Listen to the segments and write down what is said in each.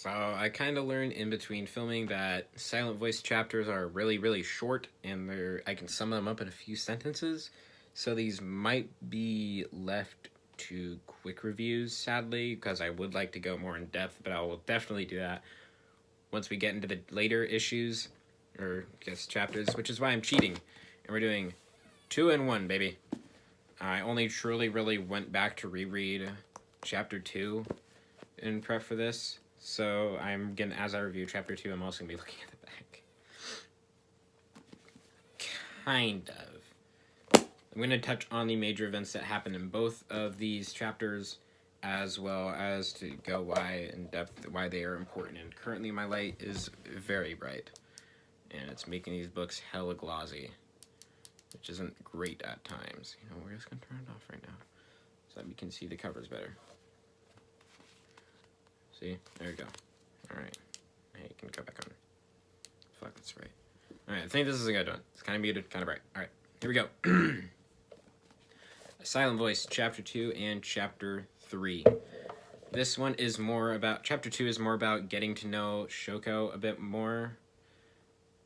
So I kind of learned in between filming that silent voice chapters are really, really short, and I can sum them up in a few sentences. So these might be left to quick reviews, sadly, because I would like to go more in depth, but I will definitely do that once we get into the later issues, or I guess chapters, which is why I'm cheating. And we're doing 2 in 1, baby. I only truly really went back to reread chapter 2 in prep for this. So I'm gonna, as I review chapter 2, I'm also gonna be looking at the back. Kind of. I'm gonna touch on the major events that happened in both of these chapters, as well as to go why in depth why they are important. And currently my light is very bright, and it's making these books hella glossy, which isn't great at times. You know, we're just gonna turn it off right now so that we can see the covers better. See? There we go. Alright. Hey, you can go back on. Fuck, that's right. Alright, I think this is a good one. It's kind of muted, kind of bright. Alright, here we go. A Silent Voice, Chapter 2 and Chapter 3. This one is more about... Chapter 2 is more about getting to know Shoko a bit more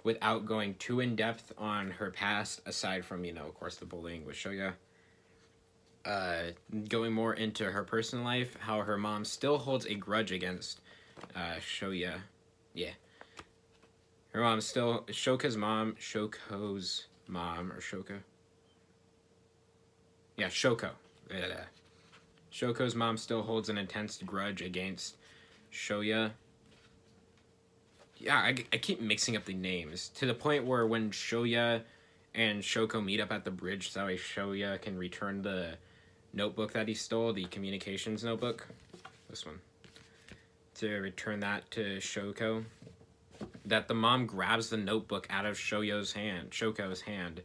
without going too in-depth on her past, aside from, you know, of course, the bullying with Shoya. Going more into her personal life, how her mom still holds a grudge against Shoya. Yeah. Her mom still... Shoko's mom, or Shoka? Yeah, Shoko. Shoko's mom still holds an intense grudge against Shoya. Yeah, I keep mixing up the names, to the point where when Shoya and Shoko meet up at the bridge so Shoya can return the notebook that he stole, the communications notebook, this one, to return that to Shoko, that the mom grabs the notebook out of Shoko's hand,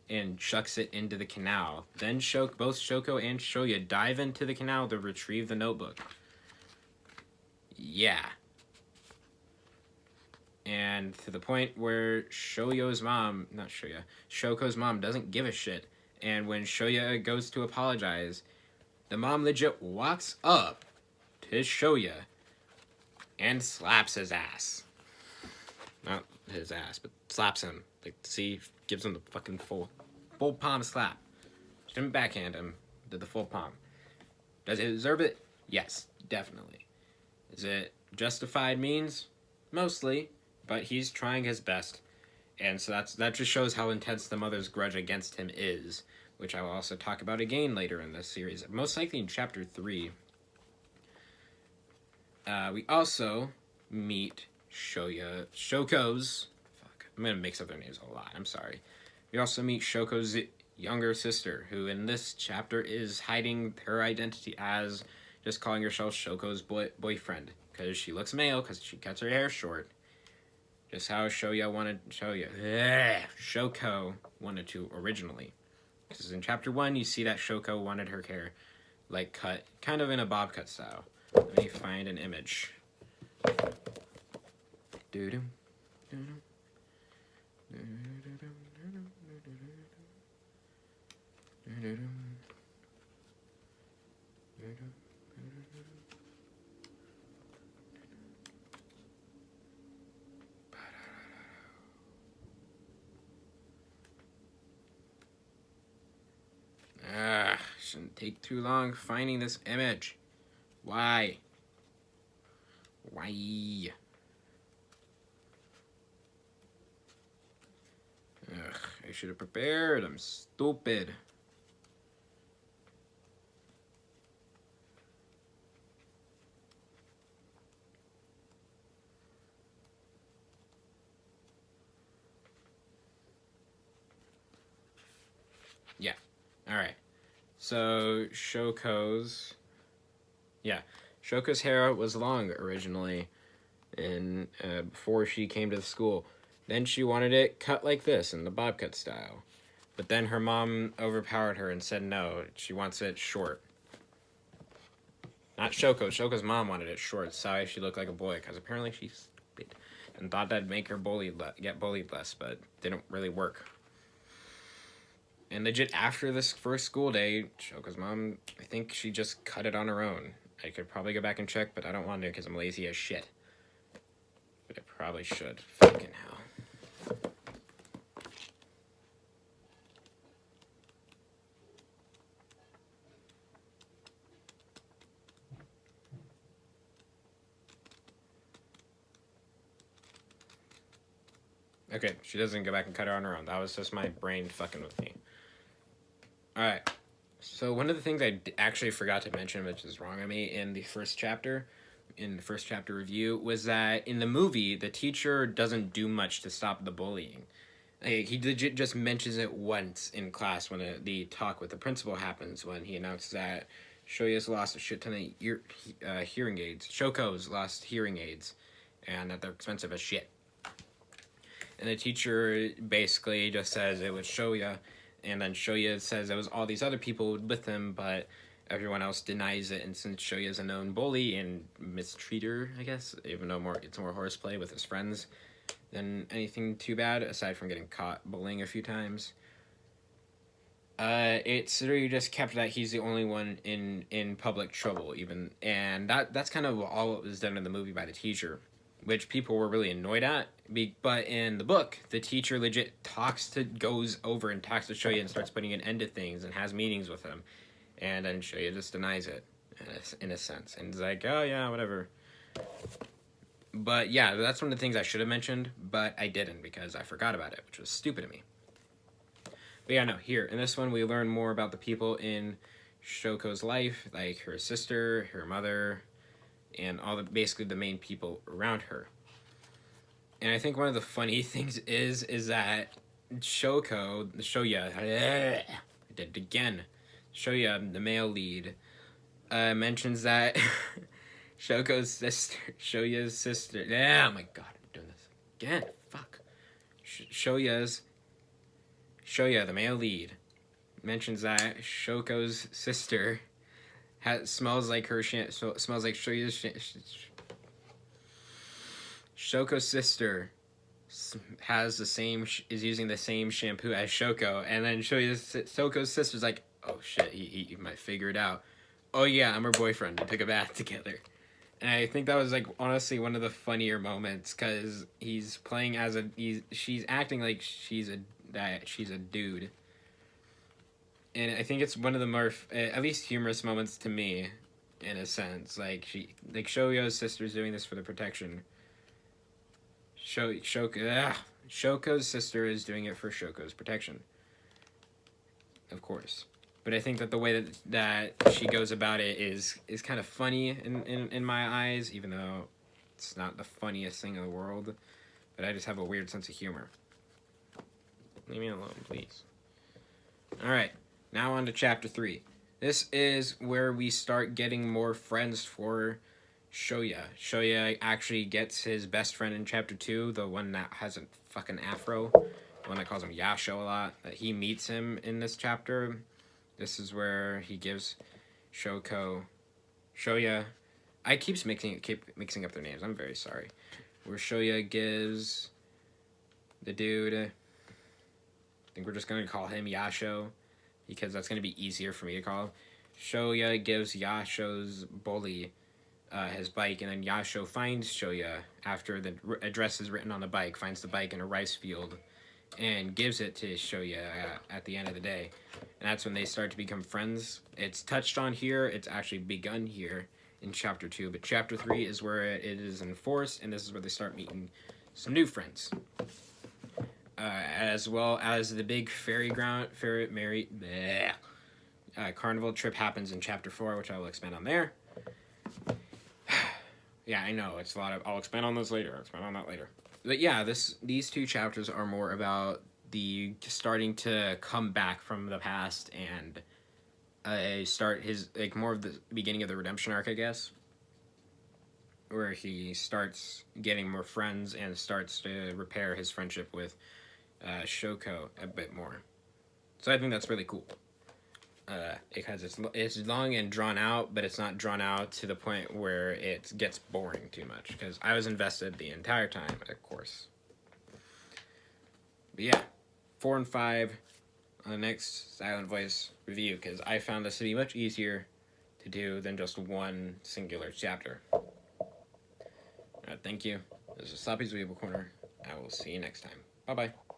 and chucks it into the canal. Then both Shoko and Shoya dive into the canal to retrieve the notebook. Yeah. And to the point where Shoko's mom doesn't give a shit. And when Shoya goes to apologize, the mom legit walks up to Shoya and slaps his ass. Not his ass, but slaps him. Like, see, gives him the fucking full palm slap. She didn't backhand him, did the full palm. Does it deserve it? Yes, definitely. Is it justified means? Mostly, but he's trying his best. And so that just shows how intense the mother's grudge against him is, which I will also talk about again later in this series, most likely in Chapter 3. We also meet Shoko's... Fuck, I'm going to mix up their names a lot, I'm sorry. We also meet Shoko's younger sister, who in this chapter is hiding her identity as just calling herself Shoko's boyfriend, because she looks male, because she cuts her hair short. Just how Shoko wanted to originally. Because in Chapter 1, you see that Shoko wanted her hair, like, cut, kind of in a bob cut style. Let me find an image. Doo-doo, doo-doo. Shouldn't take too long finding this image. Why? Ugh, I should have prepared. I'm stupid. Yeah. Alright. So, Shoko's hair was long originally, and before she came to the school. Then she wanted it cut like this, in the bob cut style. But then her mom overpowered her and said no, she wants it short. Not Shoko. Shoko's mom wanted it short, so she looked like a boy, because apparently she's stupid. And thought that'd make her get bullied less, but didn't really work. And legit, after this first school day, Shoko's mom, I think she just cut it on her own. I could probably go back and check, but I don't want to because I'm lazy as shit. Probably should. Fucking hell. Okay, she doesn't go back and cut her on her own. That was just my brain fucking with me. Alright. So one of the things I actually forgot to mention, which is wrong of me, in the first chapter review, was that in the movie, the teacher doesn't do much to stop the bullying. Like, he legit just mentions it once in class when the talk with the principal happens, when he announces that Shoya's lost a shit ton of hearing aids. Shoko's lost hearing aids, and that they're expensive as shit. And the teacher basically just says it was Shoya, and then Shoya says it was all these other people with him, but everyone else denies it. And since Shoya's a known bully and mistreater, I guess, even though it's more horseplay with his friends than anything too bad, aside from getting caught bullying a few times, it's literally just kept that he's the only one in public trouble, even, and that's kind of all what was done in the movie by the teacher, which people were really annoyed at. But in the book, the teacher legit goes over and talks to Shoya and starts putting an end to things and has meetings with him. And then Shoya just denies it, in a sense. And it's like, oh yeah, whatever. But yeah, that's one of the things I should have mentioned, but I didn't because I forgot about it, which was stupid of me. But yeah, no, here, in this one, we learn more about the people in Shoko's life, like her sister, her mother, and basically the main people around her. And I think one of the funny things is that Shoya, I did it again. Shoya, the male lead, mentions that Shoya's sister. Oh my god, I'm doing this again. Fuck. Shoya, the male lead, mentions that Shoko's sister smells like Shoya's. Shoko's sister is using the same shampoo as Shoko, and then Shoko's sister's like, oh shit, he might figure it out. Oh yeah, I'm her boyfriend. They took a bath together. And I think that was like honestly one of the funnier moments, because he's playing as she's acting like she's a dude. And I think it's one of the more at least humorous moments to me, in a sense. Like Shoyo's sister's doing this for the protection. Shoko's sister is doing it for Shoko's protection, of course. But I think that the way that she goes about it is kind of funny in my eyes, even though it's not the funniest thing in the world. But I just have a weird sense of humor. Leave me alone, please. Alright, now on to Chapter 3. This is where we start getting more friends for Shoya. Shoya actually gets his best friend in Chapter 2, the one that has a fucking afro, the one that calls him Yasho a lot. He meets him in this chapter. This is where he gives Shoya. I keep mixing up their names. I'm very sorry. Where Shoya gives the dude, I think we're just going to call him Yasho, because that's going to be easier for me to call him. Shoya gives Yasho's bully his bike, and then Yasho finds Shoya after the address is written on the bike, finds the bike in a rice field, and gives it to Shoya at the end of the day. And that's when they start to become friends. It's touched on here. It's actually begun here in Chapter 2. But Chapter 3 is where it is enforced, and this is where they start meeting some new friends. As well as the big carnival trip happens in Chapter 4, which I will expand on there. Yeah, I know, it's a lot of... I'll expand on this later. I'll expand on that later. But yeah, these two chapters are more about the starting to come back from the past and start his, like, more of the beginning of the redemption arc, I guess. Where he starts getting more friends and starts to repair his friendship with Shoko a bit more. So I think that's really cool. Because it's long and drawn out, but it's not drawn out to the point where it gets boring too much. Because I was invested the entire time, of course. But yeah, 4 and 5 on the next Silent Voice review, because I found this to be much easier to do than just one singular chapter. Alright, thank you. This is Sloppy's Weeble Corner. I will see you next time. Bye bye.